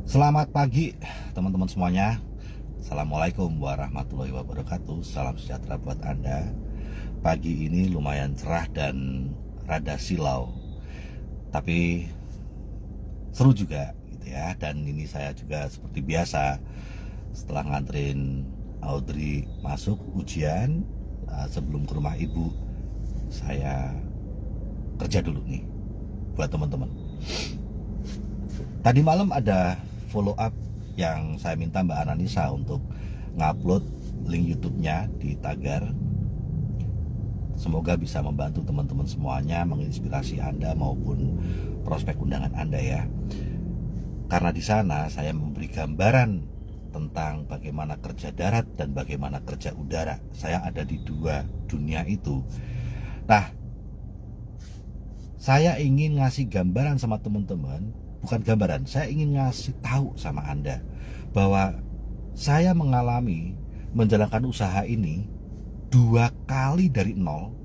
Selamat pagi teman-teman semuanya. Assalamualaikum warahmatullahi wabarakatuh. Salam sejahtera buat Anda. Pagi ini lumayan cerah dan rada silau, tapi seru juga gitu ya. Dan ini saya juga seperti biasa, setelah nganterin Audrey masuk ujian, sebelum ke rumah ibu, saya kerja dulu nih buat teman-teman. Tadi malam ada follow up yang saya minta Mbak Ananisa untuk ngupload link YouTube-nya di Tagar. Semoga bisa membantu teman-teman semuanya, menginspirasi Anda maupun prospek undangan Anda ya. Karena di sana saya memberi gambaran tentang bagaimana kerja darat dan bagaimana kerja udara. Saya ada di dua dunia itu. Nah, saya ingin ngasih gambaran sama teman-teman. Bukan gambaran, saya ingin ngasih tahu sama Anda bahwa saya mengalami menjalankan usaha ini 2 kali dari nol,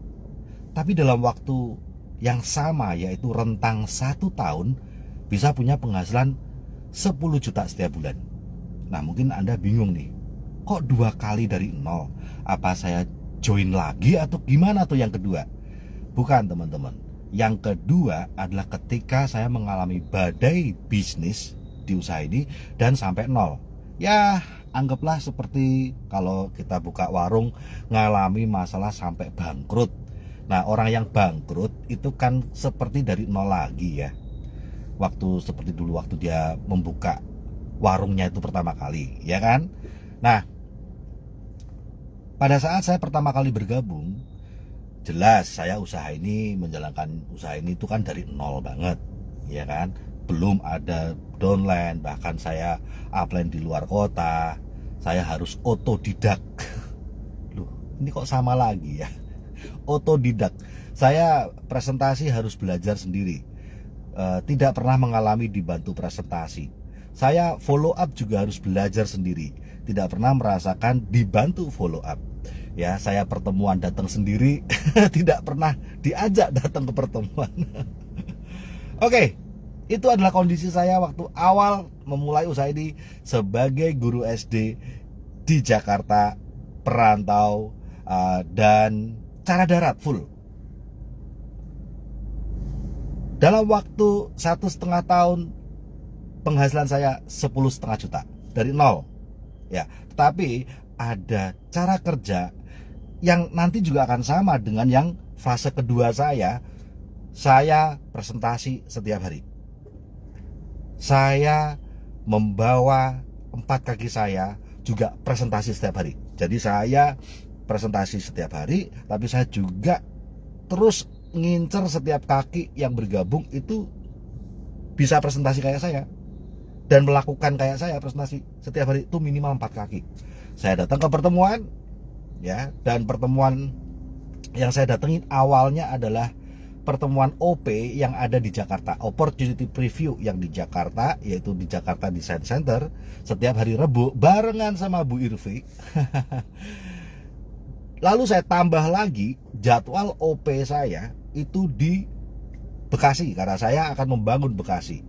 tapi dalam waktu yang sama, yaitu rentang 1 tahun, bisa punya penghasilan 10 juta setiap bulan. Nah, mungkin Anda bingung nih, kok 2 kali dari nol? Apa saya join lagi atau gimana tuh yang kedua? Bukan teman-teman. Yang kedua adalah ketika saya mengalami badai bisnis di usaha ini dan sampai nol. Ya, anggaplah seperti kalau kita buka warung ngalami masalah sampai bangkrut. Nah, orang yang bangkrut itu kan seperti dari nol lagi ya. Seperti dulu waktu dia membuka warungnya itu pertama kali, ya kan? Nah, pada saat saya pertama kali bergabung, jelas saya menjalankan usaha ini itu kan dari nol banget, ya kan? Belum ada downline, bahkan saya upline di luar kota, saya harus otodidak. Loh, ini kok sama lagi ya? Otodidak. Saya presentasi harus belajar sendiri, tidak pernah mengalami dibantu presentasi. Saya follow up juga harus belajar sendiri, tidak pernah merasakan dibantu follow up. Ya, saya pertemuan datang sendiri, tidak pernah diajak datang ke pertemuan. Oke, itu adalah kondisi saya waktu awal memulai usaha ini sebagai guru SD di Jakarta, perantau, dan cara darat full. Dalam waktu 1,5 tahun, penghasilan saya 10,5 juta dari nol. Ya, tetapi ada cara kerja yang nanti juga akan sama dengan yang fase kedua saya. Saya presentasi setiap hari. Saya membawa 4 kaki saya juga presentasi setiap hari. Jadi saya presentasi setiap hari, tapi saya juga terus ngincer setiap kaki yang bergabung itu bisa presentasi kayak saya dan melakukan kayak saya presentasi setiap hari itu minimal 4 kaki. Saya datang ke pertemuan ya, dan pertemuan yang saya datengin awalnya adalah pertemuan OP yang ada di Jakarta, Opportunity Preview yang di Jakarta, yaitu di Jakarta Design Center, setiap hari Rebu barengan sama Bu Irvi. Lalu saya tambah lagi jadwal OP saya itu di Bekasi, karena saya akan membangun Bekasi.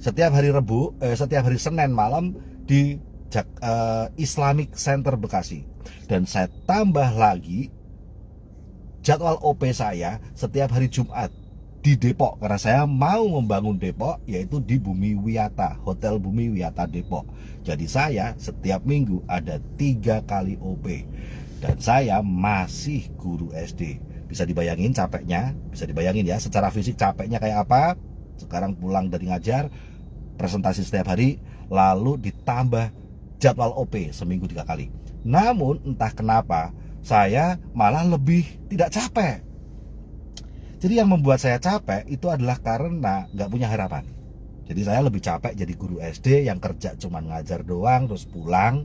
Setiap hari setiap hari Senin malam di Islamic Center Bekasi. Dan saya tambah lagi jadwal OP saya setiap hari Jumat di Depok, karena saya mau membangun Depok, yaitu di Bumi Wiyata, Hotel Bumi Wiyata Depok. Jadi saya setiap minggu ada 3 kali OP. Dan saya masih guru SD. Bisa dibayangin capeknya, bisa dibayangin ya secara fisik capeknya kayak apa. Sekarang pulang dari ngajar, presentasi setiap hari, lalu ditambah jadwal OP seminggu 3 kali. Namun entah kenapa saya malah lebih tidak capek. Jadi yang membuat saya capek itu adalah karena nggak punya harapan. Jadi saya lebih capek jadi guru SD yang kerja cuma ngajar doang terus pulang.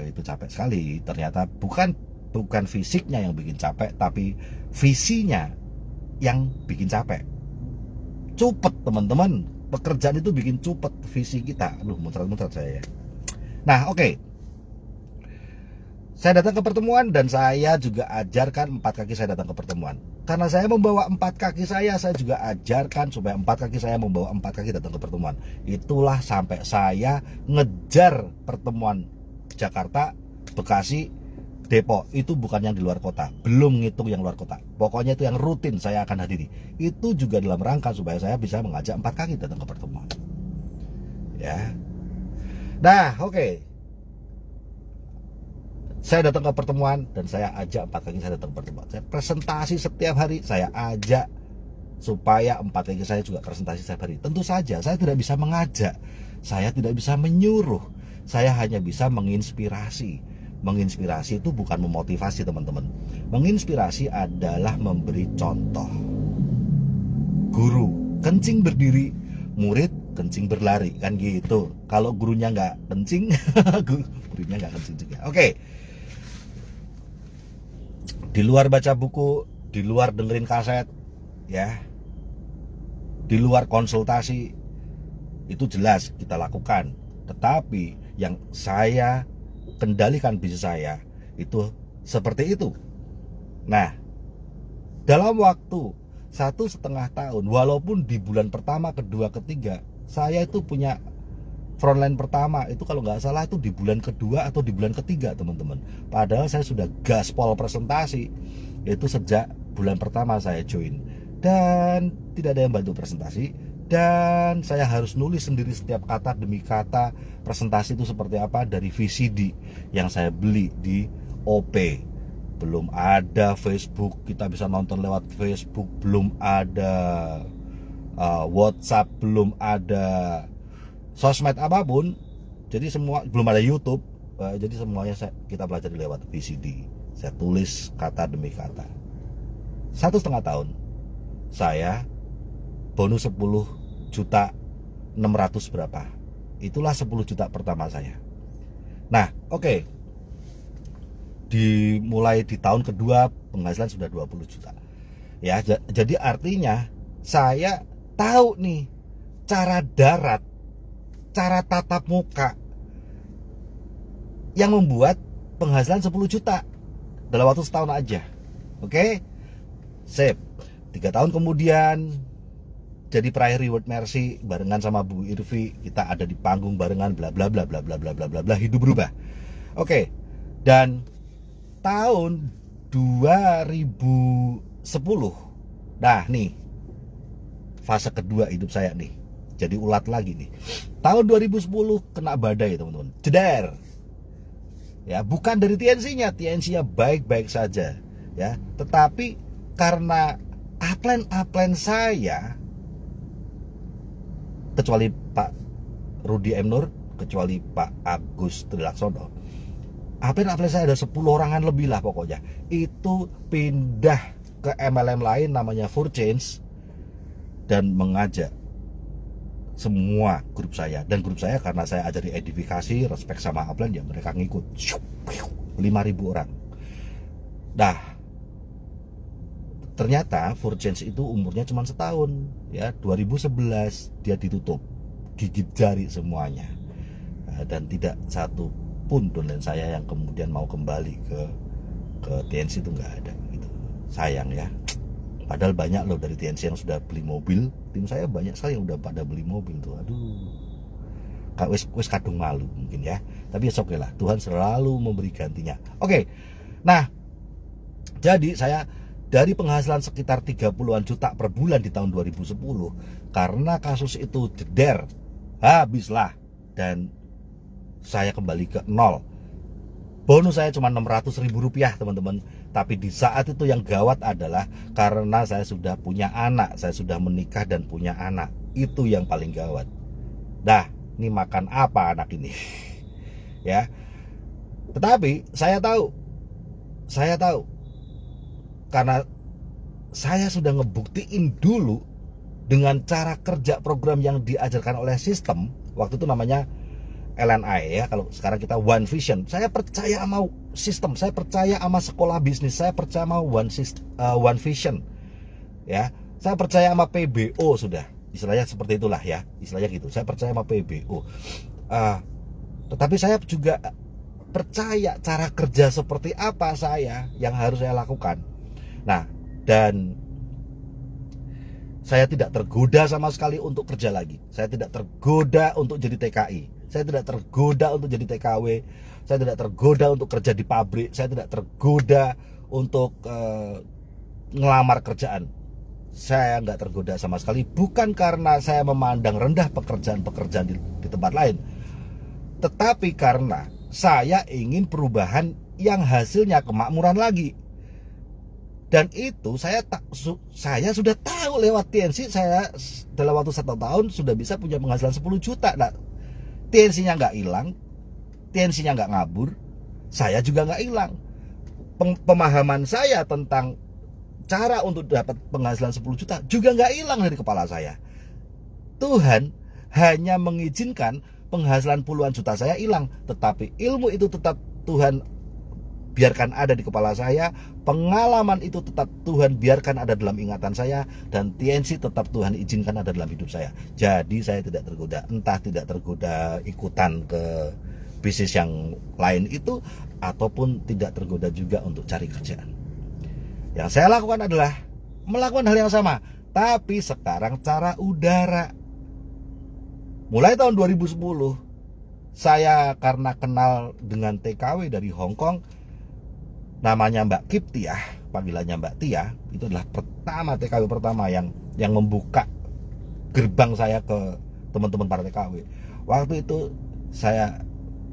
Itu capek sekali. Ternyata bukan fisiknya yang bikin capek, tapi visinya yang bikin capek. Cupet teman-teman, pekerjaan itu bikin cupet visi kita. Aduh, muter-muter saya ya. Nah, oke. Saya datang ke pertemuan dan saya juga ajarkan 4 kaki saya datang ke pertemuan. Karena saya membawa 4 kaki saya juga ajarkan supaya 4 kaki saya membawa 4 kaki datang ke pertemuan. Itulah sampai saya ngejar pertemuan Jakarta, Bekasi, Depok. Itu bukan yang di luar kota, belum ngitung yang luar kota. Pokoknya itu yang rutin saya akan hadiri. Itu juga dalam rangka supaya saya bisa mengajak 4 kaki datang ke pertemuan. Ya. Nah, oke. Saya datang ke pertemuan dan saya ajak 4 kaki saya datang ke pertemuan. Saya presentasi setiap hari, saya ajak supaya 4 kaki saya juga presentasi setiap hari. Tentu saja saya tidak bisa mengajak, saya tidak bisa menyuruh, saya hanya bisa menginspirasi. Menginspirasi itu bukan memotivasi, teman-teman. Menginspirasi adalah memberi contoh. Guru kencing berdiri, murid kencing berlari, kan gitu. Kalau gurunya nggak kencing, gurunya nggak kencing juga. Oke. Di luar baca buku, di luar dengerin kaset, ya, di luar konsultasi, itu jelas kita lakukan. Tetapi yang saya kendalikan bisnis saya itu seperti itu. Nah, dalam waktu 1,5 tahun, walaupun di bulan pertama, kedua, ketiga, saya itu punya frontline pertama itu kalau nggak salah itu di bulan kedua atau di bulan ketiga, teman-teman. Padahal saya sudah gaspol presentasi itu sejak bulan pertama saya join, dan tidak ada yang bantu presentasi, dan saya harus nulis sendiri setiap kata demi kata presentasi itu seperti apa dari VCD yang saya beli di OP. Belum ada Facebook, kita bisa nonton lewat Facebook, belum ada WhatsApp, belum ada sosmed apapun, jadi semua belum ada YouTube, jadi semuanya kita pelajari lewat VCD. Saya tulis kata demi kata. 1,5 tahun saya bonus 10.600.000 berapa, itulah 10 juta pertama saya. Nah, oke. Dimulai di tahun kedua penghasilan sudah 20 juta ya. Jadi artinya saya tahu nih cara darat, cara tatap muka yang membuat penghasilan 10 juta dalam waktu setahun aja. Oke? Sip. 3 tahun kemudian jadi Prayer Reward Mercy barengan sama Bu Irvi, kita ada di panggung barengan, bla bla bla bla bla bla bla bla bla, hidup berubah. Oke. Dan tahun 2010, nah nih fase kedua hidup saya nih, jadi ulat lagi nih. Tahun 2010 kena badai, teman-teman. Jeder. Ya, bukan dari TNC-nya. TNC-nya baik-baik saja, ya. Tetapi karena upline saya, kecuali Pak Rudi M. Nur, kecuali Pak Agus Trilaksono, upline saya ada 10 orangan lebih lah pokoknya. Itu pindah ke MLM lain namanya For Change dan mengajak semua grup saya, dan grup saya karena saya ajari edifikasi, respect sama upline, ya mereka ngikut 5.000 orang. Nah, ternyata For Change itu umurnya cuma setahun, ya. 2011 dia ditutup, gigit jari semuanya, dan tidak satu pun downline saya yang kemudian mau kembali ke TNC, itu nggak ada gitu. Sayang ya. Padahal banyak loh dari TNC yang sudah beli mobil. Tim saya banyak sekali yang udah pada beli mobil tuh. Aduh, wis kadung malu mungkin ya. Tapi ya oke lah, Tuhan selalu memberi gantinya. Oke. Nah, jadi saya dari penghasilan sekitar 30-an juta per bulan di tahun 2010, karena kasus itu jeder, habislah, dan saya kembali ke nol. Bonus saya cuma 600.000 rupiah, teman-teman. Tapi di saat itu yang gawat adalah karena saya sudah punya anak, saya sudah menikah dan punya anak. Itu yang paling gawat. Dah, ini makan apa anak ini? Ya. Tetapi saya tahu karena saya sudah ngebuktiin dulu dengan cara kerja program yang diajarkan oleh sistem. Waktu itu namanya LNI, ya. Kalau sekarang kita One Vision. Saya percaya sama sistem, saya percaya sama sekolah bisnis, saya percaya sama One Vision, ya. Saya percaya sama PBO, sudah istilahnya seperti itulah ya, istilahnya gitu. Saya percaya sama PBO. Tetapi saya juga percaya cara kerja seperti apa yang harus saya lakukan. Nah, dan saya tidak tergoda sama sekali untuk kerja lagi. Saya tidak tergoda untuk jadi TKI. Saya tidak tergoda untuk jadi TKW. Saya tidak tergoda untuk kerja di pabrik. Saya tidak tergoda untuk ngelamar kerjaan. Saya nggak tergoda sama sekali. Bukan karena saya memandang rendah pekerjaan-pekerjaan di tempat lain, tetapi karena saya ingin perubahan yang hasilnya kemakmuran lagi. Dan itu saya sudah tahu lewat TNC. Saya dalam waktu 1 tahun sudah bisa punya penghasilan 10 juta. Nah, TNC-nya nggak hilang, TNC-nya nggak ngabur, saya juga nggak hilang. Pemahaman saya tentang cara untuk dapat penghasilan 10 juta juga nggak hilang dari kepala saya. Tuhan hanya mengizinkan penghasilan puluhan juta saya hilang, tetapi ilmu itu tetap Tuhan biarkan ada di kepala saya, pengalaman itu tetap Tuhan biarkan ada dalam ingatan saya, dan TNC tetap Tuhan izinkan ada dalam hidup saya. Jadi saya tidak tergoda, entah tidak tergoda ikutan ke bisnis yang lain itu, ataupun tidak tergoda juga untuk cari kerjaan. Yang saya lakukan adalah melakukan hal yang sama, tapi sekarang cara udara. Mulai tahun 2010, saya karena kenal dengan TKW dari Hong Kong, namanya Mbak Kiptiah, panggilannya Mbak Tia, itu adalah TKW pertama yang membuka gerbang saya ke teman-teman para TKW. Waktu itu saya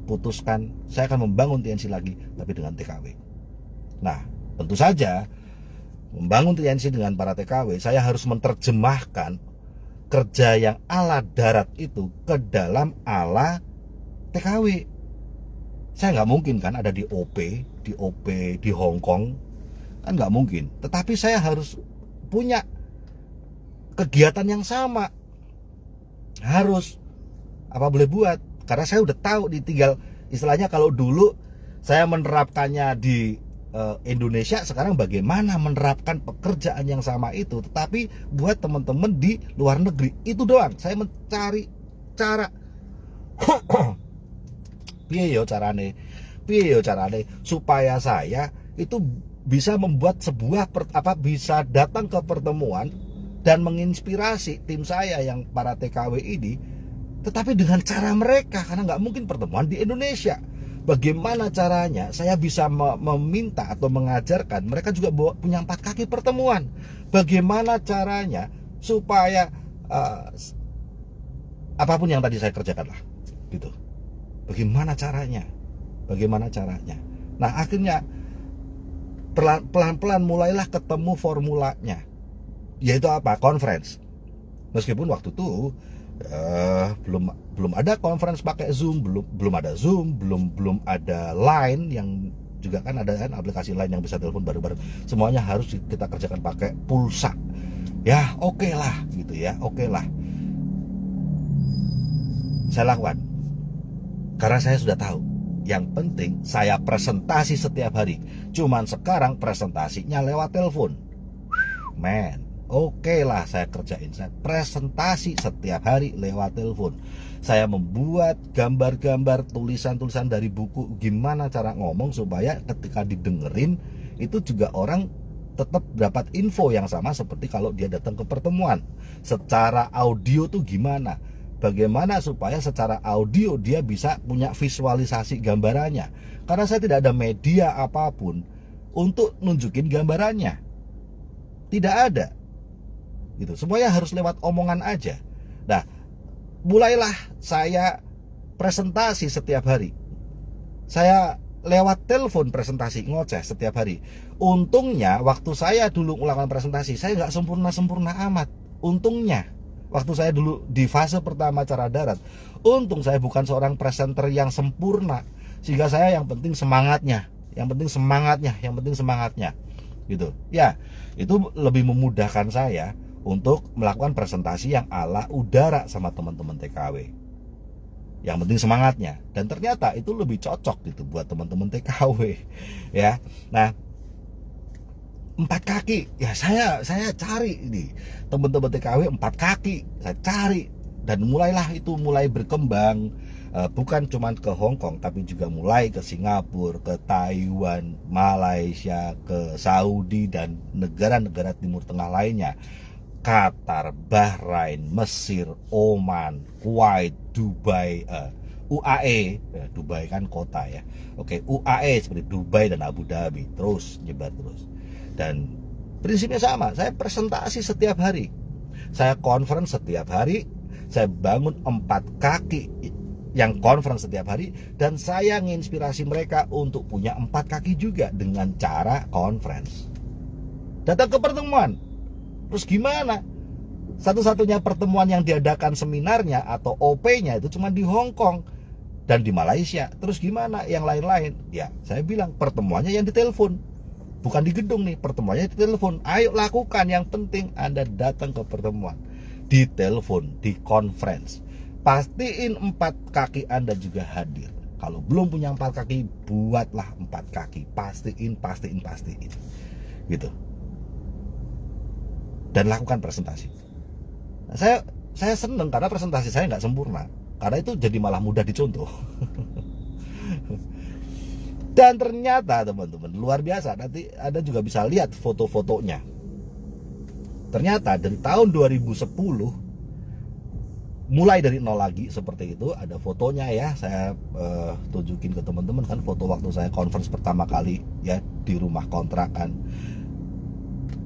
putuskan saya akan membangun TNC lagi, tapi dengan TKW. Nah, tentu saja membangun TNC dengan para TKW, saya harus menerjemahkan kerja yang ala darat itu ke dalam ala TKW. Saya nggak mungkin kan ada di OP di Hong Kong, kan nggak mungkin. Tetapi saya harus punya kegiatan yang sama, harus apa boleh buat, karena saya udah tahu tinggal istilahnya kalau dulu saya menerapkannya di Indonesia, sekarang bagaimana menerapkan pekerjaan yang sama itu tetapi buat teman-teman di luar negeri. Itu doang, saya mencari cara piye yo carane supaya saya itu bisa membuat sebuah bisa datang ke pertemuan dan menginspirasi tim saya yang para TKW ini, tetapi dengan cara mereka, karena nggak mungkin pertemuan di Indonesia. Bagaimana caranya saya bisa meminta atau mengajarkan mereka juga punya 4 kaki pertemuan. Bagaimana caranya supaya apapun yang tadi saya kerjakan lah gitu. Bagaimana caranya? Nah, akhirnya pelan-pelan mulailah ketemu formulanya, yaitu apa? Conference. Meskipun waktu itu belum ada conference pakai Zoom, belum ada Zoom, belum ada Line, yang juga kan ada kan aplikasi Line yang bisa telepon bareng-bareng. Semuanya harus kita kerjakan pakai pulsa. Ya, oke lah gitu ya, oke lah. Saya lakukan. Karena saya sudah tahu, yang penting saya presentasi setiap hari. Cuman sekarang presentasinya lewat telepon. Man, oke lah saya kerjain. Saya presentasi setiap hari lewat telepon. Saya membuat gambar-gambar, tulisan-tulisan dari buku, gimana cara ngomong supaya ketika didengerin itu juga orang tetap dapat info yang sama seperti kalau dia datang ke pertemuan. Secara audio tuh gimana? Bagaimana supaya secara audio dia bisa punya visualisasi gambarannya. Karena saya tidak ada media apapun untuk nunjukin gambarannya. Tidak ada. Gitu. Semuanya harus lewat omongan aja. Nah, mulailah saya presentasi setiap hari. Saya lewat telepon presentasi, ngoceh setiap hari. Untungnya waktu saya dulu melakukan presentasi, saya nggak sempurna-sempurna amat. Untungnya waktu saya dulu di fase pertama cara darat, untung saya bukan seorang presenter yang sempurna, sehingga saya yang penting semangatnya gitu ya. Itu lebih memudahkan saya untuk melakukan presentasi yang ala udara sama teman-teman TKW. Yang penting semangatnya, dan ternyata itu lebih cocok gitu buat teman-teman TKW ya. Nah, 4 kaki ya, saya cari ini teman-teman TKW 4 kaki, saya cari, dan mulai berkembang. bukan cuma ke Hong Kong, tapi juga mulai ke Singapura, ke Taiwan, Malaysia, ke Saudi, dan negara-negara Timur Tengah lainnya. Qatar, Bahrain, Mesir, Oman, Kuwait, Dubai, UAE, Dubai kan kota ya. Oke, UAE seperti Dubai dan Abu Dhabi, terus nyebar terus. Dan prinsipnya sama, saya presentasi setiap hari, saya conference setiap hari, saya bangun 4 kaki yang conference setiap hari, dan saya menginspirasi mereka untuk punya 4 kaki juga dengan cara conference. Datang ke pertemuan. Terus gimana? Satu-satunya pertemuan yang diadakan seminarnya atau OP-nya itu cuma di Hong Kong dan di Malaysia. Terus gimana yang lain-lain? Ya, saya bilang pertemuannya yang ditelepon. Bukan di gedung nih, pertemuannya di telepon. Ayo lakukan, yang penting Anda datang ke pertemuan. Di telepon, di conference. Pastiin 4 kaki Anda juga hadir. Kalau belum punya 4 kaki, buatlah 4 kaki. Pastiin. Gitu. Dan lakukan presentasi. Nah, saya seneng karena presentasi saya nggak sempurna. Karena itu jadi malah mudah dicontoh. Dan ternyata teman-teman, luar biasa. Nanti Anda juga bisa lihat foto-fotonya. Ternyata dari tahun 2010, mulai dari nol lagi seperti itu. Ada fotonya ya, saya tunjukin ke teman-teman kan, foto waktu saya conference pertama kali ya di rumah kontrakan.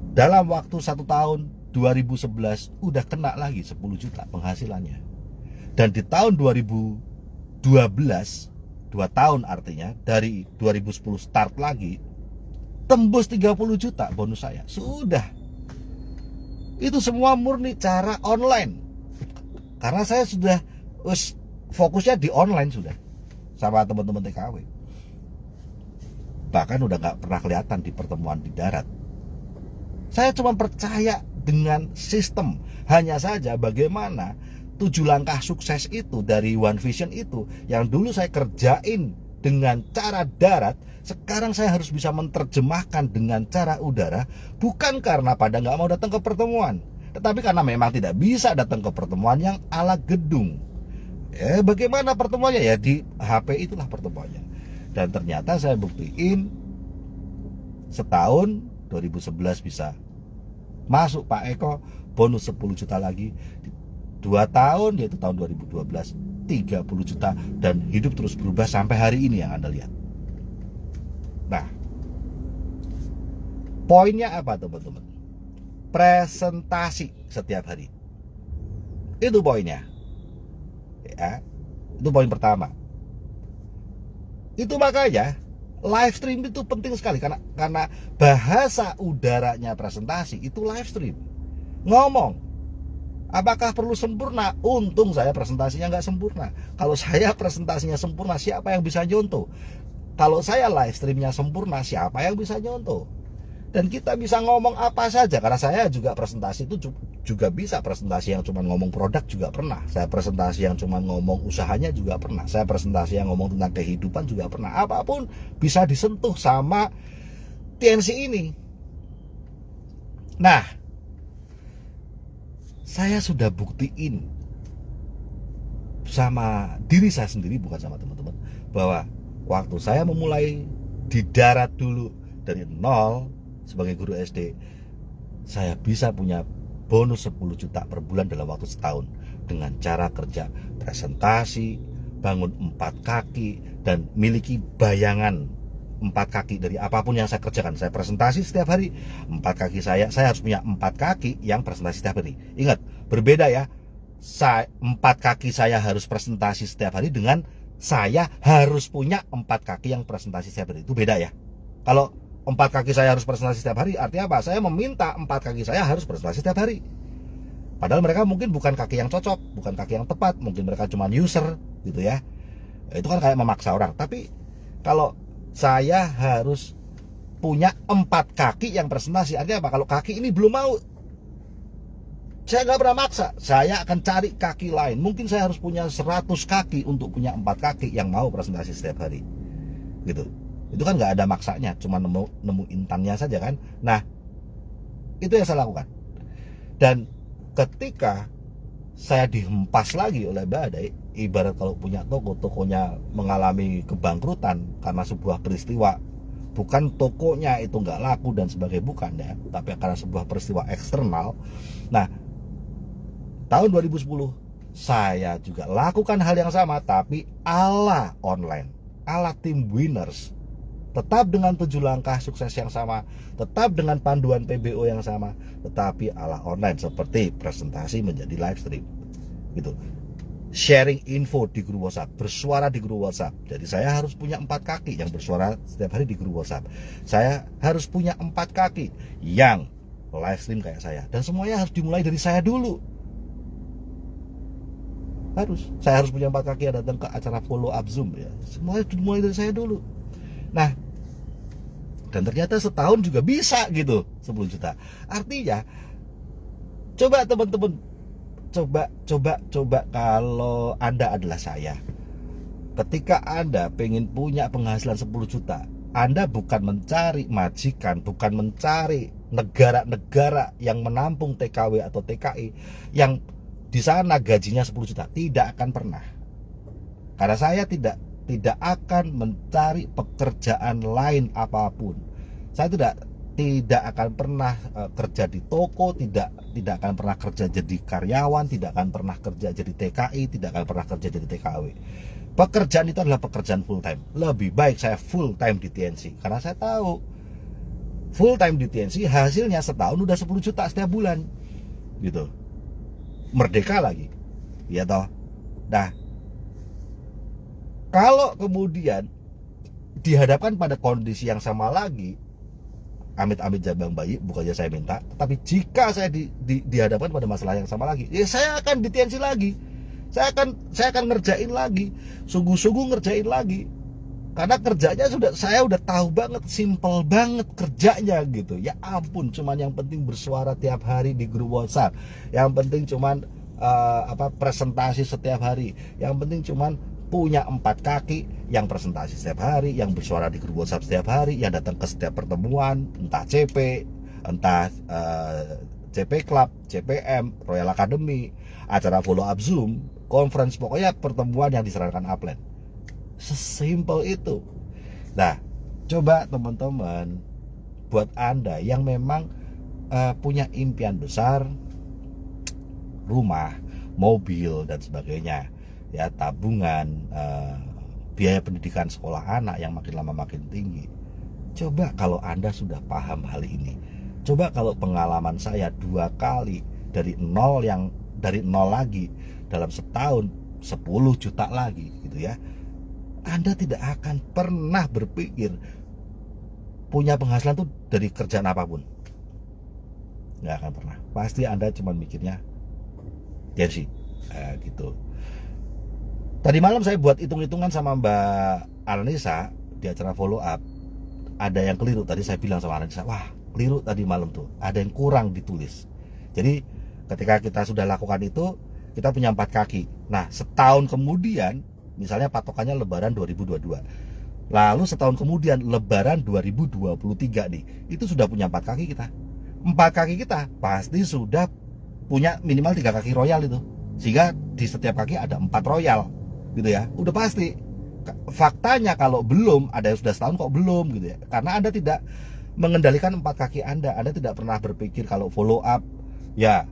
Dalam waktu 1 tahun, 2011 udah kena lagi 10 juta penghasilannya. Dan di tahun 2012, 2 tahun artinya, dari 2010 start lagi, tembus 30 juta bonus saya. Sudah. Itu semua murni cara online. Karena saya sudah fokusnya di online sudah. Sama teman-teman TKW. Bahkan udah gak pernah kelihatan di pertemuan di darat. Saya cuma percaya dengan sistem. Hanya saja bagaimana 7 langkah sukses itu dari One Vision itu, yang dulu saya kerjain dengan cara darat, sekarang saya harus bisa menerjemahkan dengan cara udara. Bukan karena pada nggak mau datang ke pertemuan, tetapi karena memang tidak bisa datang ke pertemuan yang ala gedung. Bagaimana pertemuannya? Ya di HP itulah pertemuannya. Dan ternyata saya buktiin, setahun 2011 bisa masuk Pak Eko, bonus 10 juta lagi. 2 tahun, yaitu tahun 2012, 30 juta. Dan hidup terus berubah sampai hari ini yang Anda lihat. Nah, poinnya apa teman-teman? Presentasi setiap hari. Itu poinnya ya. Itu poin pertama. Itu makanya live stream itu penting sekali, karena bahasa udaranya presentasi itu live stream. Ngomong, apakah perlu sempurna? Untung saya presentasinya nggak sempurna. Kalau saya presentasinya sempurna, siapa yang bisa nyontoh? Kalau saya live streamnya sempurna, siapa yang bisa nyontoh? Dan kita bisa ngomong apa saja, karena saya juga presentasi itu juga bisa. Presentasi yang cuma ngomong produk juga pernah. Saya presentasi yang cuma ngomong usahanya juga pernah. Saya presentasi yang ngomong tentang kehidupan juga pernah. Apapun bisa disentuh sama TNC ini. Nah, saya sudah buktiin sama diri saya sendiri, bukan sama teman-teman, bahwa waktu saya memulai di darat dulu dari nol sebagai guru SD, saya bisa punya bonus 10 juta per bulan dalam waktu setahun dengan cara kerja presentasi, bangun 4 kaki, dan miliki bayangan 4 kaki dari apapun yang saya kerjakan. Saya presentasi setiap hari, 4 kaki saya harus punya 4 kaki yang presentasi setiap hari. Ingat, berbeda ya, 4 kaki saya harus presentasi setiap hari dengan saya harus punya 4 kaki yang presentasi setiap hari. Itu beda ya. Kalau 4 kaki saya harus presentasi setiap hari, artinya apa? Saya meminta 4 kaki saya harus presentasi setiap hari. Padahal mereka mungkin bukan kaki yang cocok, bukan kaki yang tepat, mungkin mereka cuma user gitu ya. Itu kan kayak memaksa orang. Tapi kalau saya harus punya 4 kaki yang presentasi, artinya apa? Kalau kaki ini belum mau, saya nggak pernah maksa, saya akan cari kaki lain. Mungkin saya harus punya 100 kaki untuk punya 4 kaki yang mau presentasi setiap hari gitu. Itu kan nggak ada maksanya, cuma nemu intannya saja kan. Nah, itu yang saya lakukan. Dan ketika saya dihempas lagi oleh badai, ibarat kalau punya toko, tokonya mengalami kebangkrutan karena sebuah peristiwa, bukan tokonya itu nggak laku dan sebagainya, bukan ya, tapi karena sebuah peristiwa eksternal. Nah, tahun 2010 saya juga lakukan hal yang sama, tapi ala online, ala Team Winners. Tetap dengan 7 langkah sukses yang sama, tetap dengan panduan PBO yang sama, tetapi ala online, seperti presentasi menjadi live stream gitu. Sharing info di grup WhatsApp, bersuara di grup WhatsApp. Jadi saya harus punya 4 kaki yang bersuara setiap hari di grup WhatsApp. Saya harus punya 4 kaki yang live stream kayak saya. Dan semuanya harus dimulai dari saya dulu. Saya harus punya 4 kaki yang datang ke acara follow up Zoom ya. Semuanya dimulai dari saya dulu. Nah, dan ternyata setahun juga bisa gitu 10 juta. Artinya, coba teman-teman, coba kalau Anda adalah saya, ketika Anda pengen punya penghasilan 10 juta, Anda bukan mencari majikan, bukan mencari negara-negara yang menampung TKW atau TKI yang di sana gajinya 10 juta. Tidak akan pernah. Karena saya tidak akan mencari pekerjaan lain apapun. Saya tidak akan pernah kerja di toko, tidak akan pernah kerja jadi karyawan, tidak akan pernah kerja jadi TKI, tidak akan pernah kerja jadi TKW. Pekerjaan itu adalah pekerjaan full time. Lebih baik saya full time di TNC, karena saya tahu full time di TNC hasilnya setahun udah 10 juta setiap bulan gitu. Merdeka lagi, ya toh. Nah, kalau kemudian dihadapkan pada kondisi yang sama lagi, amit-amit jabang bayi, bukannya saya minta, tapi jika saya dihadapkan pada masalah yang sama lagi, ya saya akan ditensi lagi. Saya akan ngerjain lagi, sungguh-sungguh ngerjain lagi. Karena kerjanya saya udah tahu banget, simple banget kerjanya gitu. Ya ampun, cuman yang penting bersuara tiap hari di grup WhatsApp. Yang penting cuman presentasi setiap hari. Yang penting cuman punya 4 kaki yang presentasi setiap hari, yang bersuara di grup WhatsApp setiap hari, yang datang ke setiap pertemuan, entah CP, entah CP Club, CPM, Royal Academy, acara follow up Zoom, conference, pokoknya pertemuan yang disarankan upline. Sesimpel itu. Nah, coba teman-teman, buat Anda yang memang punya impian besar, rumah, mobil dan sebagainya, ya, tabungan, biaya pendidikan sekolah anak yang makin lama makin tinggi. Coba kalau Anda sudah paham hal ini, coba kalau pengalaman saya 2 kali dari nol lagi dalam setahun 10 juta lagi gitu ya, Anda tidak akan pernah berpikir punya penghasilan tuh dari kerjaan apapun. Nggak akan pernah. Pasti Anda cuma mikirnya tensi gitu. Tadi malam saya buat hitung-hitungan sama Mbak Anissa di acara follow up. Ada yang keliru, tadi saya bilang sama Anissa, wah keliru tadi malam tuh, ada yang kurang ditulis. Jadi ketika kita sudah lakukan itu, kita punya 4 kaki. Nah, setahun kemudian, misalnya patokannya Lebaran 2022, lalu setahun kemudian Lebaran 2023 nih, itu sudah punya 4 kaki kita. 4 kaki kita pasti sudah punya minimal 3 kaki royal itu, sehingga di setiap kaki ada 4 royal gitu ya, udah pasti. Faktanya kalau belum, ada yang sudah setahun kok belum gitu ya, karena Anda tidak mengendalikan 4 kaki Anda tidak pernah berpikir kalau follow up, ya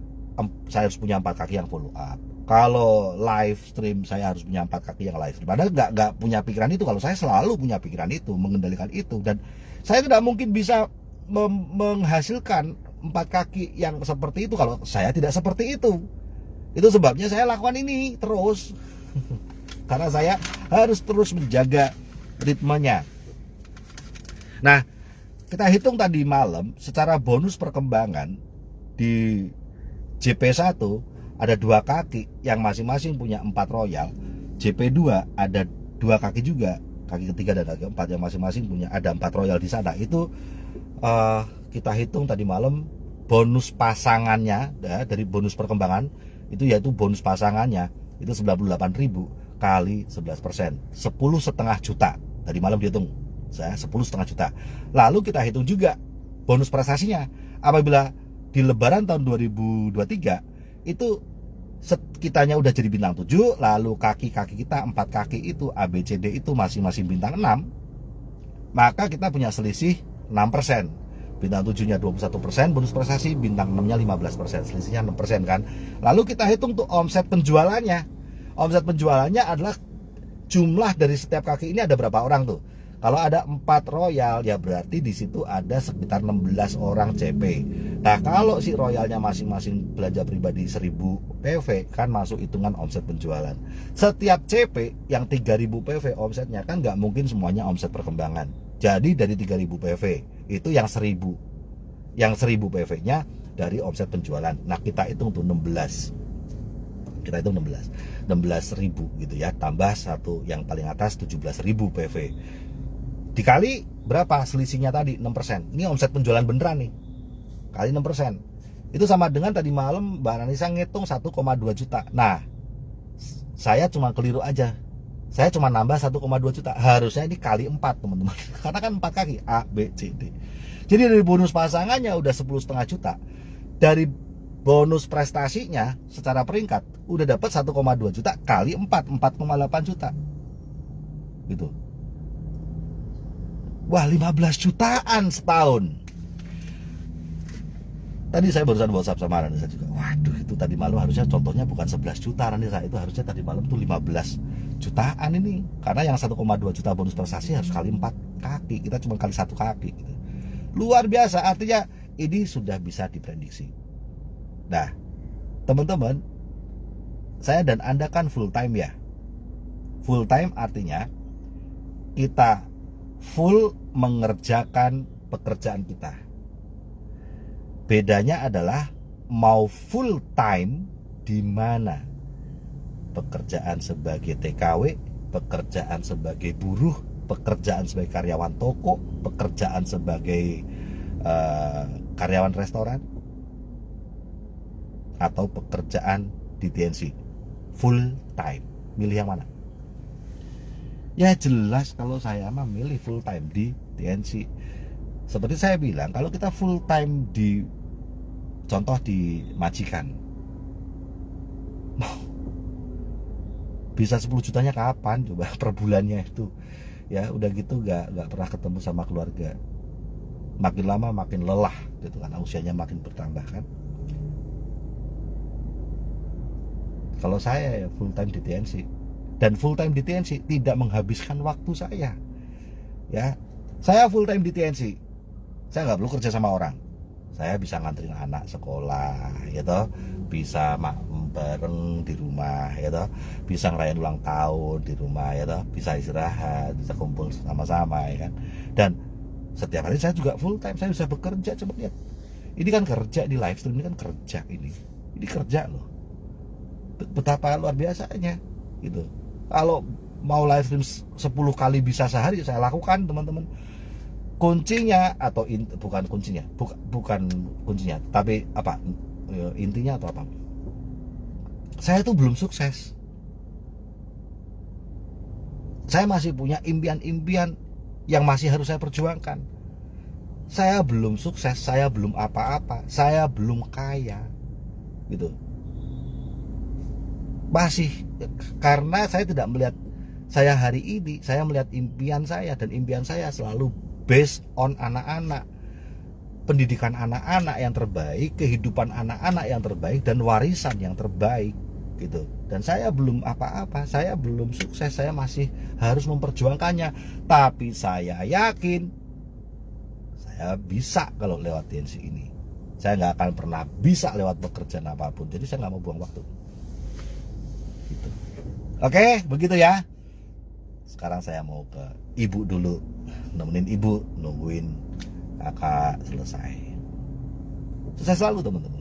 saya harus punya 4 kaki yang follow up. Kalau live stream saya harus punya 4 kaki yang live stream. Padahal nggak punya pikiran itu. Kalau saya selalu punya pikiran itu, mengendalikan itu, dan saya tidak mungkin bisa menghasilkan 4 kaki yang seperti itu kalau saya tidak seperti itu. Itu sebabnya saya lakukan ini terus. Karena saya harus terus menjaga ritmenya. Nah, kita hitung tadi malam secara bonus perkembangan di JP1 ada 2 kaki yang masing-masing punya 4 royal. JP2 ada 2 kaki juga, kaki ketiga dan kaki keempat yang masing-masing punya ada 4 royal di sana. Itu kita hitung tadi malam bonus pasangannya ya, dari bonus perkembangan itu, yaitu bonus pasangannya itu 98.000 kali 11%, 10,5 juta. Tadi malam dihitung saya 10,5 juta. Lalu kita hitung juga bonus prestasinya apabila di Lebaran tahun 2023 itu kitanya udah jadi bintang 7, lalu kaki-kaki kita 4 kaki itu A, B, C, D itu masing-masing bintang 6, maka kita punya selisih 6%. Bintang 7-nya 21%, bonus prestasi bintang 6-nya 15%, selisihnya 6% kan. Lalu kita hitung tuh omset penjualannya. Omset penjualannya adalah jumlah dari setiap kaki ini ada berapa orang tuh. Kalau ada 4 royal, ya berarti di situ ada sekitar 16 orang CP. Nah, kalau si royalnya masing-masing belanja pribadi 1000 PV, kan masuk hitungan omset penjualan. Setiap CP yang 3000 PV omsetnya kan nggak mungkin semuanya omset perkembangan. Jadi dari 3000 PV itu yang 1000 PV-nya dari omset penjualan. Nah, kita hitung tuh 16. Kita hitung 16.000 gitu ya, tambah satu yang paling atas 17.000 PV. Dikali berapa selisihnya tadi? 6%. Ini omset penjualan beneran nih. Kali 6%. Itu sama dengan tadi malam Mbak Anissa ngitung 1,2 juta. Nah, saya cuma keliru aja. Saya cuma nambah 1,2 juta. Harusnya ini kali 4, teman-teman. Karena kan 4 kaki, A, B, C, D. Jadi dari bonus pasangannya udah 10,5 juta. Dari bonus prestasinya secara peringkat udah dapat 1,2 juta kali 4,8 juta. Gitu. Wah, 15 jutaan setahun. Tadi saya barusan WhatsApp sama Ranisa juga. Waduh, itu tadi malam harusnya contohnya bukan 11 juta Ranisa, itu harusnya tadi malam tuh 15 jutaan ini. Karena yang 1,2 juta bonus prestasi harus kali 4 kaki. Kita cuma kali 1 kaki gitu. Luar biasa, artinya ini sudah bisa diprediksi. Nah, teman-teman, saya dan Anda kan full time ya. Full time artinya kita full mengerjakan pekerjaan kita. Bedanya adalah mau full time di mana? Pekerjaan sebagai TKW, pekerjaan sebagai buruh, pekerjaan sebagai karyawan toko, pekerjaan sebagai karyawan restoran, atau pekerjaan di TNC full time. Milih yang mana? Ya jelas kalau saya mah milih full time di TNC. Seperti saya bilang, kalau kita full time di contoh di majikan, bisa 10 jutanya kapan coba per bulannya itu? Ya udah gitu nggak pernah ketemu sama keluarga. Makin lama makin lelah gitu kan, usianya makin bertambah kan. Kalau saya ya full time di TNC, dan full time di TNC tidak menghabiskan waktu saya. Ya, saya full time di TNC. Saya nggak perlu kerja sama orang. Saya bisa nganterin anak sekolah, gitu. Bisa bareng di rumah, gitu. Bisa ngerayain ulang tahun di rumah, gitu. Bisa istirahat, bisa kumpul sama-sama, ya kan. Dan setiap hari saya juga full time. Saya bisa bekerja, coba lihat. Ini kan kerja di live stream, ini kan kerja ini. Ini kerja loh. Betapa luar biasanya, gitu. Kalau mau live stream 10 kali bisa sehari, saya lakukan, teman-teman. Kuncinya atau bukan kuncinya, bukan kuncinya, tapi apa intinya atau apa? Saya tuh belum sukses. Saya masih punya impian-impian yang masih harus saya perjuangkan. Saya belum sukses, saya belum apa-apa, saya belum kaya, gitu. Masih, karena saya tidak melihat saya hari ini, saya melihat impian saya, dan impian saya selalu based on anak-anak, pendidikan anak-anak yang terbaik, kehidupan anak-anak yang terbaik, dan warisan yang terbaik, gitu. Dan saya belum apa-apa, saya belum sukses, saya masih harus memperjuangkannya. Tapi saya yakin saya bisa kalau lewat TNC ini. Saya nggak akan pernah bisa lewat pekerjaan apapun. Jadi saya nggak mau buang waktu. Gitu. Oke, begitu ya. Sekarang saya mau ke ibu dulu, nemenin ibu nungguin kakak selesai. Sukses selalu teman-teman.